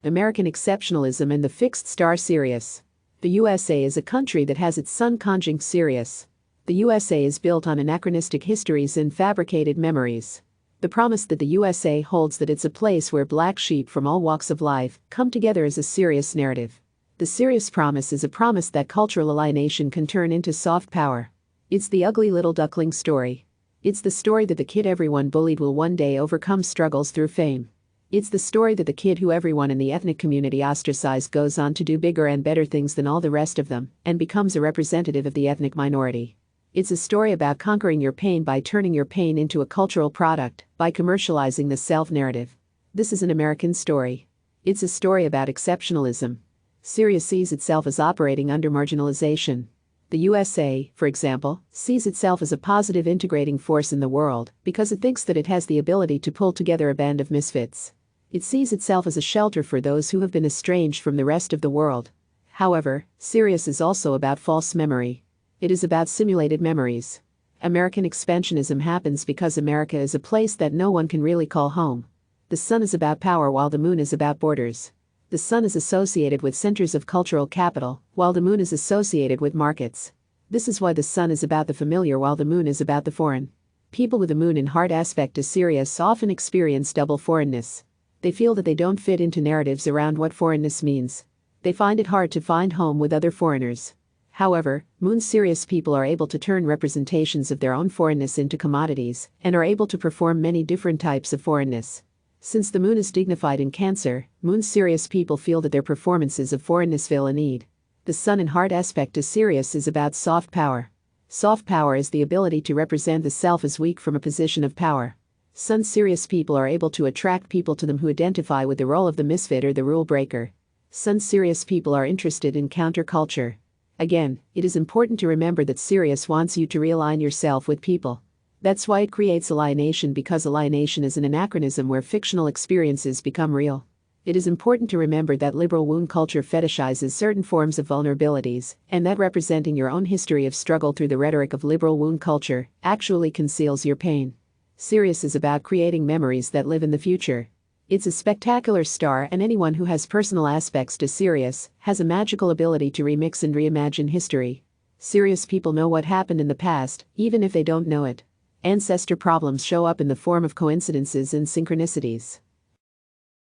American exceptionalism and the fixed star Sirius. The USA is a country that has its sun conjunct Sirius. The USA is built on anachronistic histories and fabricated memories. The promise that the USA holds that it's a place where black sheep from all walks of life come together is a Sirius narrative. The Sirius promise is a promise that cultural alienation can turn into soft power. It's the ugly little duckling story. It's the story that the kid everyone bullied will one day overcome struggles through fame. It's the story that the kid who everyone in the ethnic community ostracized goes on to do bigger and better things than all the rest of them and becomes a representative of the ethnic minority. It's a story about conquering your pain by turning your pain into a cultural product, by commercializing the self-narrative. This is an American story. It's a story about exceptionalism. Sirius sees itself as operating under marginalization. The USA, for example, sees itself as a positive integrating force in the world because it thinks that it has the ability to pull together a band of misfits. It sees itself as a shelter for those who have been estranged from the rest of the world. However, Sirius is also about false memory. It is about simulated memories. American expansionism happens because America is a place that no one can really call home. The sun is about power while the moon is about borders. The sun is associated with centers of cultural capital, while the moon is associated with markets. This is why the sun is about the familiar while the moon is about the foreign. People with the moon in hard aspect to Sirius often experience double foreignness. They feel that they don't fit into narratives around what foreignness means. They find it hard to find home with other foreigners. However, Moon Sirius people are able to turn representations of their own foreignness into commodities and are able to perform many different types of foreignness. Since the moon is dignified in Cancer, Moon Sirius people feel that their performances of foreignness fill a need. The sun in hard aspect to Sirius is about soft power. Soft power is the ability to represent the self as weak from a position of power. Sun Sirius people are able to attract people to them who identify with the role of the misfit or the rule breaker. Sun Sirius people are interested in counterculture. Again, it is important to remember that Sirius wants you to realign yourself with people. That's why it creates alienation, because alienation is an anachronism where fictional experiences become real. It is important to remember that liberal wound culture fetishizes certain forms of vulnerabilities, and that representing your own history of struggle through the rhetoric of liberal wound culture actually conceals your pain. Sirius is about creating memories that live in the future. It's a spectacular star, and anyone who has personal aspects to Sirius has a magical ability to remix and reimagine history. Sirius people know what happened in the past, even if they don't know it. Ancestor problems show up in the form of coincidences and synchronicities.